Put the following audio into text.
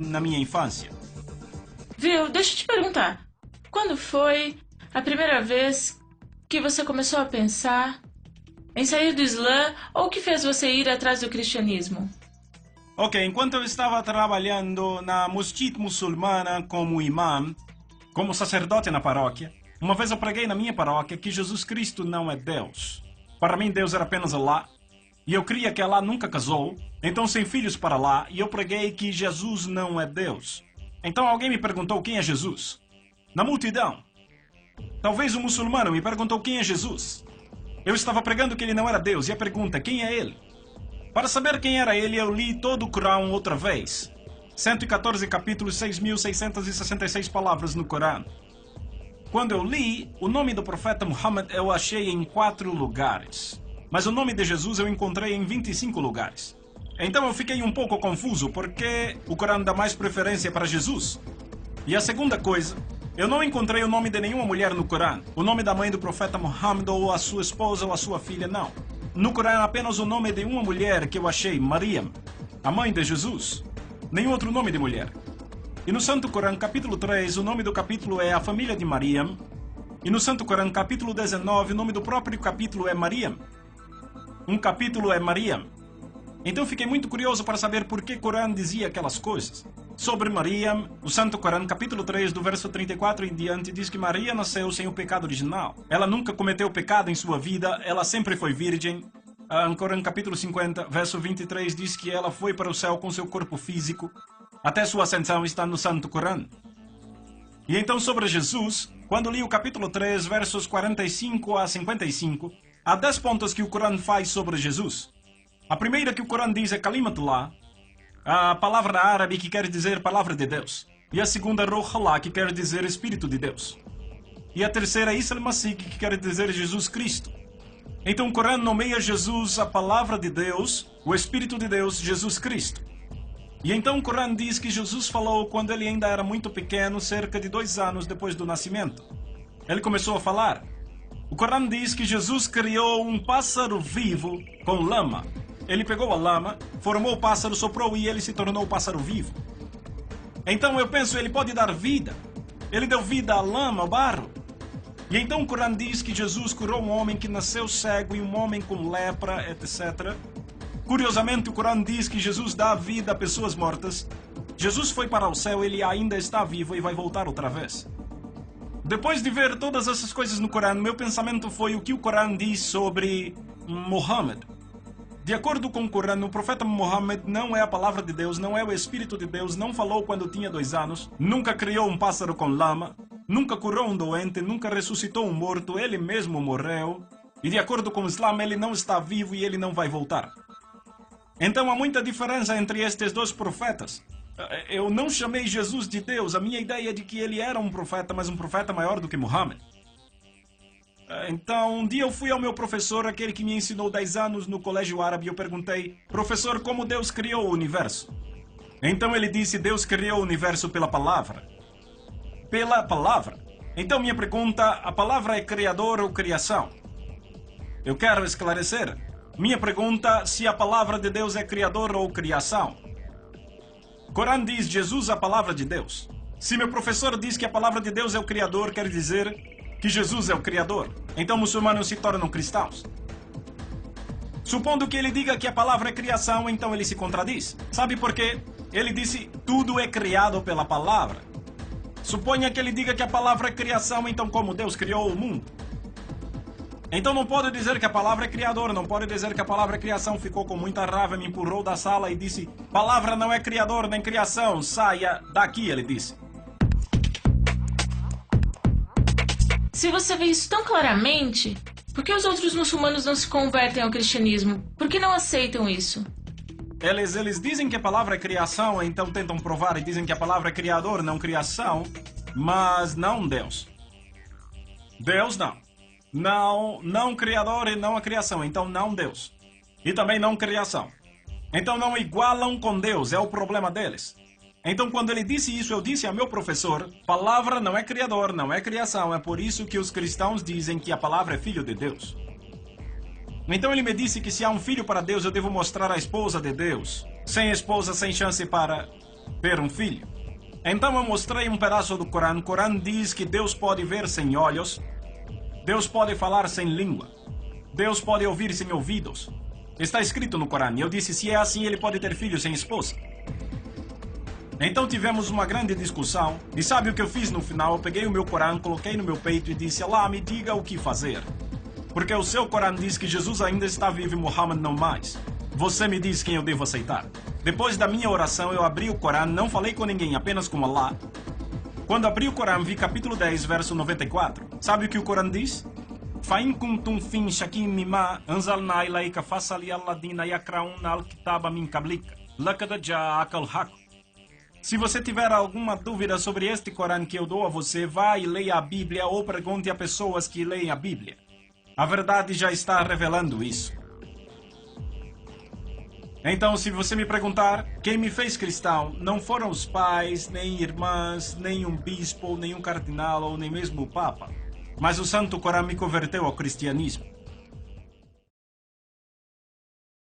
na minha infância. Viu, deixa eu te perguntar. Quando foi a primeira vez que você começou a pensar em sair do Islã ou que fez você ir atrás do cristianismo? Ok, enquanto eu estava trabalhando na Masjid muçulmana como imã, como sacerdote na paróquia, uma vez eu preguei na minha paróquia que Jesus Cristo não é Deus. Para mim, Deus era apenas Allah. E eu cria que Allah nunca casou, então sem filhos para Allah, e eu preguei que Jesus não é Deus. Então alguém me perguntou quem é Jesus. Na multidão. Talvez um muçulmano me perguntou quem é Jesus. Eu estava pregando que ele não era Deus, e a pergunta, quem é ele? Para saber quem era ele, eu li todo o Corão outra vez. 114 capítulos, 6.666 palavras no Corão. Quando eu li, o nome do profeta Muhammad eu achei em 4 lugares. Mas o nome de Jesus eu encontrei em 25 lugares. Então eu fiquei um pouco confuso, porque o Corão dá mais preferência para Jesus. E a segunda coisa, eu não encontrei o nome de nenhuma mulher no Corão. O nome da mãe do profeta Muhammad, ou a sua esposa, ou a sua filha, não. No Corão apenas o nome de uma mulher que eu achei, Maryam, a mãe de Jesus. Nenhum outro nome de mulher. E no Santo Corão, capítulo 3, o nome do capítulo é a família de Maryam. E no Santo Corão, capítulo 19, o nome do próprio capítulo é Maryam. Um capítulo é Maryam. Então fiquei muito curioso para saber por que o Corão dizia aquelas coisas. Sobre Maryam, o Santo Corão, capítulo 3, do verso 34 em diante, diz que Maria nasceu sem o pecado original. Ela nunca cometeu pecado em sua vida, ela sempre foi virgem. No Corão, capítulo 50, verso 23, diz que ela foi para o céu com seu corpo físico. Até sua ascensão está no Santo Corão. E então sobre Jesus, quando li o capítulo 3, versos 45 a 55, há 10 pontos que o Corão faz sobre Jesus. A primeira que o Corão diz é Kalimatullah, a palavra árabe que quer dizer palavra de Deus. E a segunda Ruh Allah, que quer dizer Espírito de Deus. E a terceira Isa al-Masih, que quer dizer Jesus Cristo. Então o Corão nomeia Jesus a palavra de Deus, o Espírito de Deus, Jesus Cristo. E então o Corão diz que Jesus falou quando ele ainda era muito pequeno, cerca de 2 anos depois do nascimento. Ele começou a falar. O Corão diz que Jesus criou um pássaro vivo com lama. Ele pegou a lama, formou o pássaro, soprou e ele se tornou o pássaro vivo. Então eu penso, ele pode dar vida. Ele deu vida à lama, ao barro. E então o Corão diz que Jesus curou um homem que nasceu cego e um homem com lepra, etc. Curiosamente, o Corão diz que Jesus dá vida a pessoas mortas. Jesus foi para o céu, ele ainda está vivo e vai voltar outra vez. Depois de ver todas essas coisas no Corão, meu pensamento foi o que o Corão diz sobre Muhammad. De acordo com o Corão, o profeta Muhammad não é a palavra de Deus, não é o Espírito de Deus, não falou quando tinha 2 anos, nunca criou um pássaro com lama, nunca curou um doente, nunca ressuscitou um morto, ele mesmo morreu. E de acordo com o Islã, ele não está vivo e ele não vai voltar. Então há muita diferença entre estes 2 profetas. Eu não chamei Jesus de Deus, a minha ideia é de que ele era um profeta, mas um profeta maior do que Muhammad. Então, um dia eu fui ao meu professor, aquele que me ensinou 10 anos no colégio árabe, e eu perguntei, professor, como Deus criou o universo? Então ele disse, Deus criou o universo pela palavra. Pela palavra. Então minha pergunta, a palavra é criador ou criação? Eu quero esclarecer. Minha pergunta, se a palavra de Deus é criador ou criação? O Corão diz, Jesus é a palavra de Deus. Se meu professor diz que a palavra de Deus é o criador, quer dizer que Jesus é o criador. Então muçulmanos se tornam cristãos. Supondo que ele diga que a palavra é criação, então ele se contradiz. Sabe por quê? Ele disse, tudo é criado pela palavra. Suponha que ele diga que a palavra é criação, então como Deus criou o mundo? Então não pode dizer que a palavra é criador, não pode dizer que a palavra é criação. Ficou com muita raiva, me empurrou da sala e disse, palavra não é criador nem criação, saia daqui, ele disse. Se você vê isso tão claramente, por que os outros muçulmanos não se convertem ao cristianismo? Por que não aceitam isso? Eles dizem que a palavra é criação, então tentam provar e dizem que a palavra é criador, não criação, mas não Deus. Deus não. Não criador e não a criação, então não Deus. E também não criação. Então não igualam com Deus, é o problema deles. Então quando ele disse isso, eu disse ao meu professor, palavra não é criador, não é criação, é por isso que os cristãos dizem que a palavra é filho de Deus. Então ele me disse que se há um filho para Deus, eu devo mostrar a esposa de Deus. Sem esposa, sem chance para ter um filho. Então eu mostrei um pedaço do Corão. O Corão diz que Deus pode ver sem olhos, Deus pode falar sem língua, Deus pode ouvir sem ouvidos. Está escrito no Corão. E eu disse, se é assim, ele pode ter filho sem esposa. Então tivemos uma grande discussão. E sabe o que eu fiz no final? Eu peguei o meu Corão, coloquei no meu peito e disse, Allah, me diga o que fazer. Porque o seu Corão diz que Jesus ainda está vivo e Muhammad não mais. Você me diz quem eu devo aceitar. Depois da minha oração, eu abri o Corão, não falei com ninguém, apenas com Allah. Quando abri o Corão, vi capítulo 10, verso 94. Sabe o que o Corão diz? فَإِن كُنْتُمْ فِي شَكٍّ مِّمَّا أَنزَلْنَا إِلَيْكَ فَاسْأَلِ الَّذِينَ يَقْرَؤُونَ الْكِتَابَ مِن قَبْلِكَ لَقَدْ جَاءَكَ الْحَقُّ. Se você tiver alguma dúvida sobre este Corão que eu dou a você, vá e leia a Bíblia ou pergunte a pessoas que leem a Bíblia. A verdade já está revelando isso. Então, se você me perguntar, quem me fez cristão não foram os pais, nem irmãs, nem um bispo, nem um cardeal ou nem mesmo o Papa. Mas o Santo Corão me converteu ao cristianismo.